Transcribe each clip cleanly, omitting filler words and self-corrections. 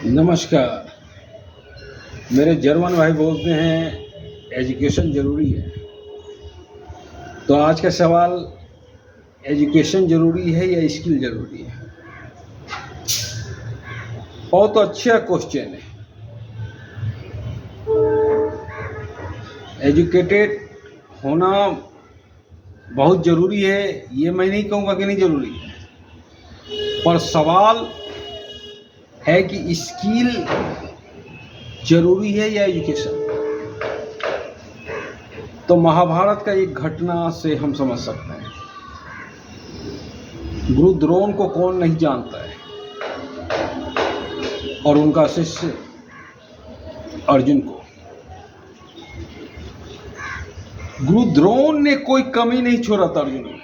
नमस्कार। मेरे जर्मन भाई बोलते हैं एजुकेशन ज़रूरी है। तो आज का सवाल, एजुकेशन ज़रूरी है या स्किल ज़रूरी है? बहुत अच्छा क्वेश्चन है। एजुकेटेड होना बहुत ज़रूरी है, ये मैं नहीं कहूँगा कि नहीं ज़रूरी है, पर सवाल है कि स्किल जरूरी है या एजुकेशन। तो महाभारत का एक घटना से हम समझ सकते हैं। गुरु द्रोण को कौन नहीं जानता है, और उनका शिष्य अर्जुन को। गुरु द्रोण ने कोई कमी नहीं छोड़ा था अर्जुन में।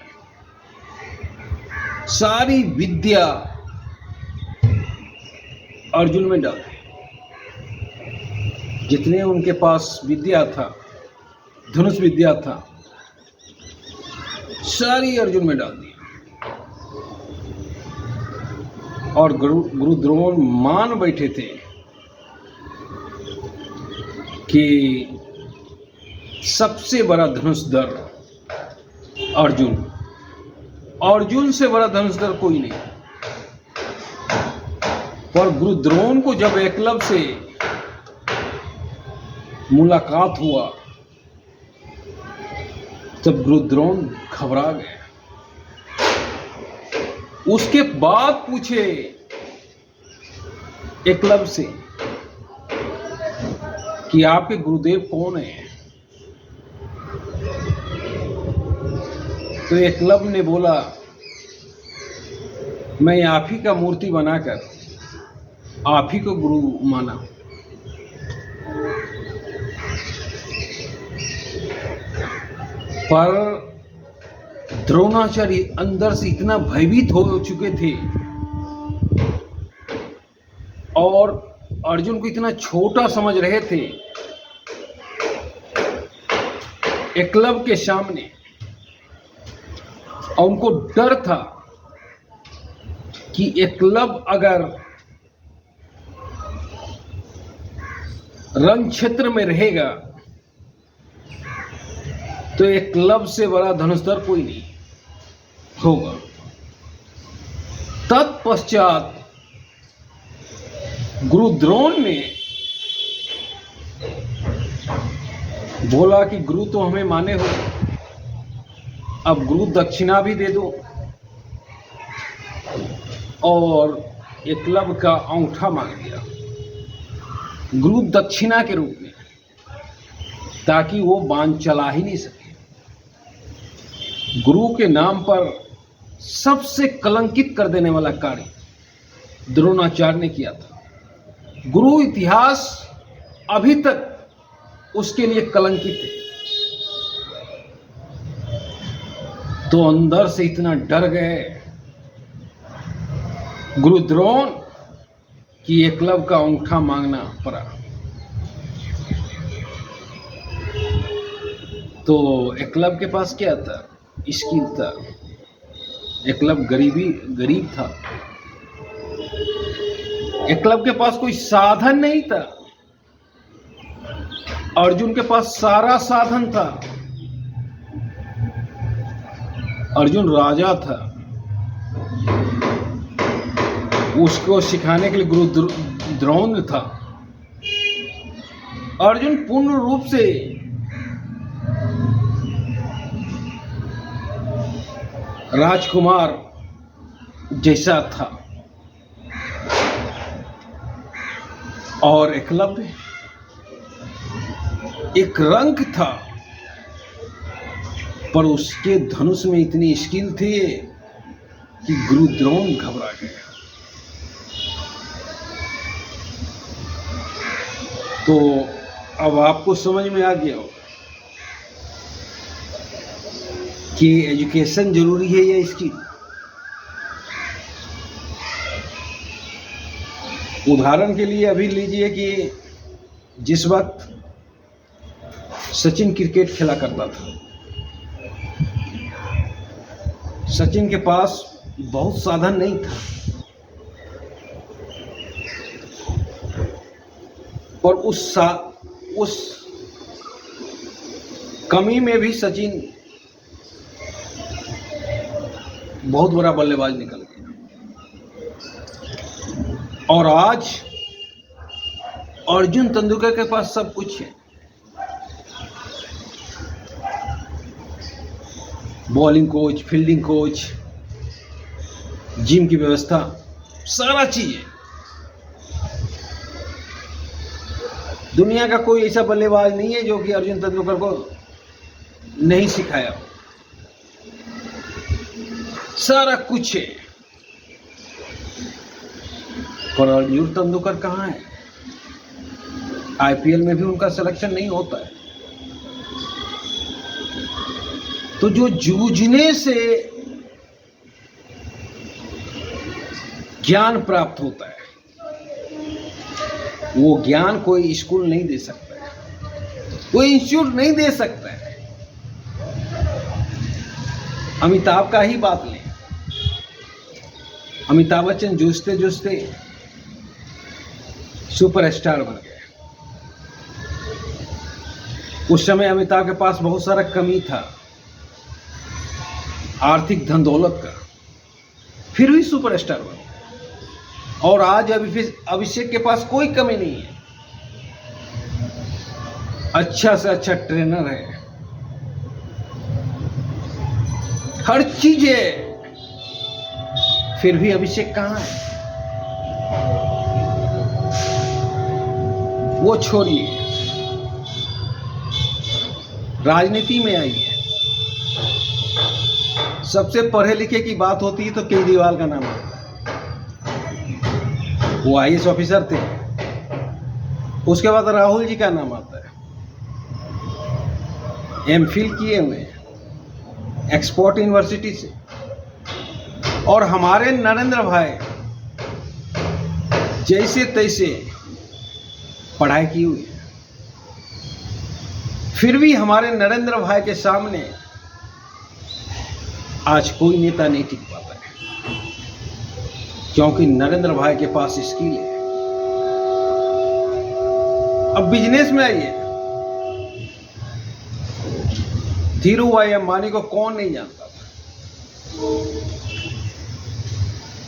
सारी विद्या अर्जुन में डाल दी। जितने उनके पास विद्या था, धनुष विद्या था, सारी अर्जुन में डाल दी। और गुरु द्रोण मान बैठे थे कि सबसे बड़ा धनुषधर अर्जुन से बड़ा धनुषधर कोई नहीं। पर गुरु द्रोण को जब एकलव्य से मुलाकात हुआ तब गुरु द्रोण घबरा गए। उसके बाद पूछे एकलव्य से कि आपके गुरुदेव कौन हैं? तो एकलव्य ने बोला, मैं आप ही का मूर्ति बनाकर आप ही को गुरु माना। पर द्रोणाचार्य अंदर से इतना भयभीत हो चुके थे और अर्जुन को इतना छोटा समझ रहे थे एकलव्य के सामने, और उनको डर था कि एकलव्य अगर रण क्षेत्र में रहेगा तो एकलव्य से बड़ा धनुषधर कोई नहीं होगा। तत्पश्चात गुरु द्रोण ने बोला कि गुरु तो हमें माने हो, अब गुरु दक्षिणा भी दे दो। और एकलव्य का अंगूठा मांग दिया गुरु दक्षिणा के रूप में, ताकि वो बाण चला ही नहीं सके। गुरु के नाम पर सबसे कलंकित कर देने वाला कार्य द्रोणाचार्य ने किया था। गुरु इतिहास अभी तक उसके लिए कलंकित है। तो अंदर से इतना डर गए गुरु द्रोण कि एकलव्य का अंगूठा मांगना पड़ा। तो एकलव्य के पास क्या था? स्किल था। एकलव्य गरीब था। एकलव्य के पास कोई साधन नहीं था। अर्जुन के पास सारा साधन था। अर्जुन राजा था। उसको सिखाने के लिए गुरु द्रोण था। अर्जुन पूर्ण रूप से राजकुमार जैसा था, और एकलव्य एक रंग था, पर उसके धनुष में इतनी स्किल थी कि गुरु द्रोण घबरा गए। तो अब आपको समझ में आ गया हो कि एजुकेशन जरूरी है या स्किल। उदाहरण के लिए अभी लीजिए कि जिस वक्त सचिन क्रिकेट खेला करता था, सचिन के पास बहुत साधन नहीं था। और उस कमी में भी सचिन बहुत बड़ा बल्लेबाज निकल गया। और आज अर्जुन तेंदुलकर के पास सब कुछ है, bowling coach, fielding coach, gym की व्यवस्था, सारा चीज है। दुनिया का कोई ऐसा बल्लेबाज नहीं है जो कि अर्जुन तेंदुलकर को नहीं सिखाया, सारा कुछ है। पर अर्जुन तेंदुलकर कहाँ है? आईपीएल में भी उनका सिलेक्शन नहीं होता है। तो जो जूझने से ज्ञान प्राप्त होता है, वो ज्ञान कोई स्कूल नहीं दे सकता है, कोई इंस्टीट्यूट नहीं दे सकता है। अमिताभ का ही बात लें, अमिताभ बच्चन जूझते जूझते सुपरस्टार बन गए। उस समय अमिताभ के पास बहुत सारा कमी था, आर्थिक धन दौलत का, फिर भी सुपरस्टार बने। और आज अभिषेक के पास कोई कमी नहीं है, अच्छा से अच्छा ट्रेनर है, हर चीज है, फिर भी अभिषेक कहां है? वो छोड़िए, राजनीति में आइए। सबसे पढ़े लिखे की बात होती है तो केजरीवाल का नाम आता है। वो आईएएस ऑफिसर थे। उसके बाद राहुल जी का नाम आता है, एमफिल किए हुए हैं एक्सपोर्ट यूनिवर्सिटी से। और हमारे नरेंद्र भाई जैसे तैसे पढ़ाई की हुई है, फिर भी हमारे नरेंद्र भाई के सामने आज कोई नेता नहीं टिक पाता है, क्योंकि नरेंद्र भाई के पास स्किल है। अब बिजनेस में आइए, धीरू भाई अंबानी को कौन नहीं जानता था?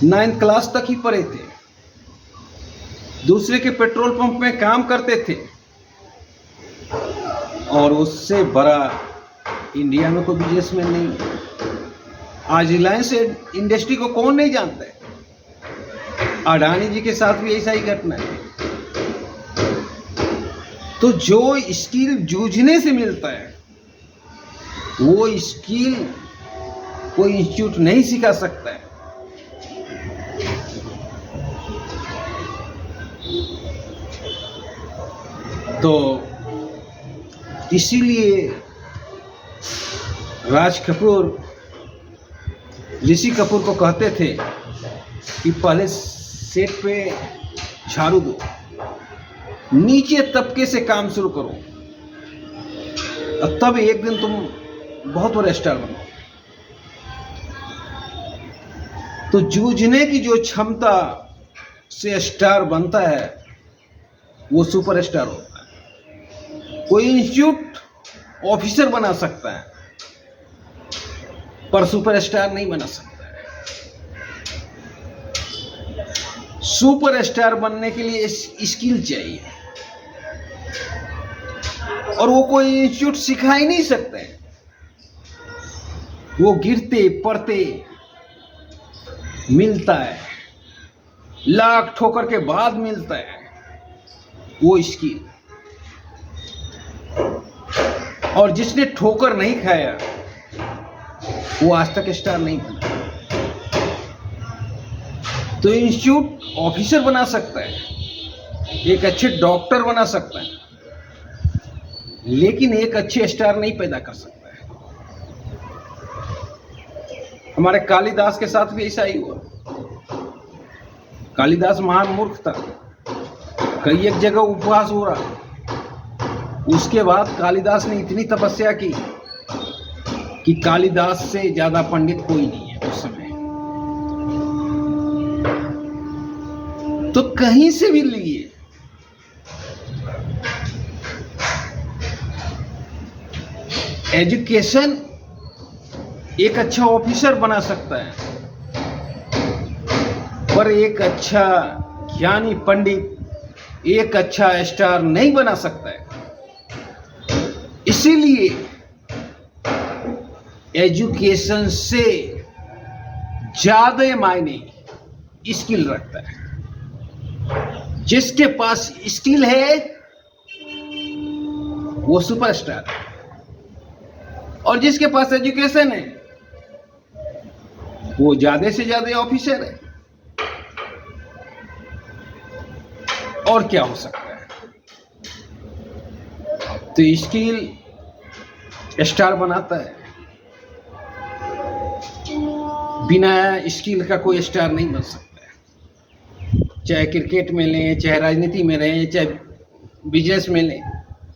9th क्लास तक ही पढ़े थे, दूसरे के पेट्रोल पंप में काम करते थे, और उससे बड़ा इंडिया में कोई बिजनेसमैन नहीं है। आज रिलायंस इंडस्ट्री को कौन नहीं जानता है? अडानी जी के साथ भी ऐसा ही घटना है। तो जो स्किल जूझने से मिलता है, वो स्किल कोई इंस्टीट्यूट नहीं सिखा सकता है। तो इसीलिए राज कपूर ऋषि कपूर को कहते थे कि पहले सेट पे झाड़ू दो, नीचे तबके से काम शुरू करो, और तब एक दिन तुम बहुत बड़े स्टार बनो। तो जूझने की जो क्षमता से स्टार बनता है, वो सुपर स्टार होता है। कोई इंस्टीट्यूट ऑफिसर बना सकता है, पर सुपरस्टार नहीं बना सकता है। सुपरस्टार बनने के लिए स्किल चाहिए, और वो कोई इंस्टीट्यूट सिखा ही नहीं सकते। वो गिरते पड़ते मिलता है, लाख ठोकर के बाद मिलता है वो स्किल। और जिसने ठोकर नहीं खाया, वो आज तक स्टार नहीं बना। तो इंस्टीट्यूट ऑफिसर बना सकता है, एक अच्छे डॉक्टर बना सकता है, लेकिन एक अच्छे स्टार नहीं पैदा कर सकता है। हमारे कालिदास के साथ भी ऐसा ही हुआ। कालिदास महान मूर्ख था, कई एक जगह उपवास हो रहा। उसके बाद कालिदास ने इतनी तपस्या की कि कालिदास से ज्यादा पंडित कोई नहीं है उस समय। तो कहीं से भी लिए एजुकेशन एक अच्छा ऑफिसर बना सकता है, पर एक अच्छा ज्ञानी पंडित, एक अच्छा स्टार नहीं बना सकता है। इसीलिए एजुकेशन से ज्यादा मायने स्किल रखता है। जिसके पास स्किल है वो सुपरस्टार है, और जिसके पास एजुकेशन है वो ज्यादा से ज्यादा ऑफिसर है। और क्या हो सकता है? तो स्किल स्टार बनाता है, बिना स्किल का कोई स्टार नहीं बन सकता है। चाहे क्रिकेट में लें, चाहे राजनीति में रहें, चाहे बिजनेस में लें,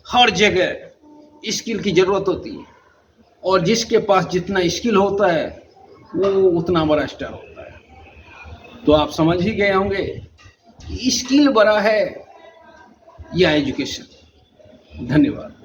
हर जगह स्किल की जरूरत होती है। और जिसके पास जितना स्किल होता है वो उतना बड़ा स्टार होता है। तो आप समझ ही गए होंगे कि स्किल बड़ा है या एजुकेशन। धन्यवाद।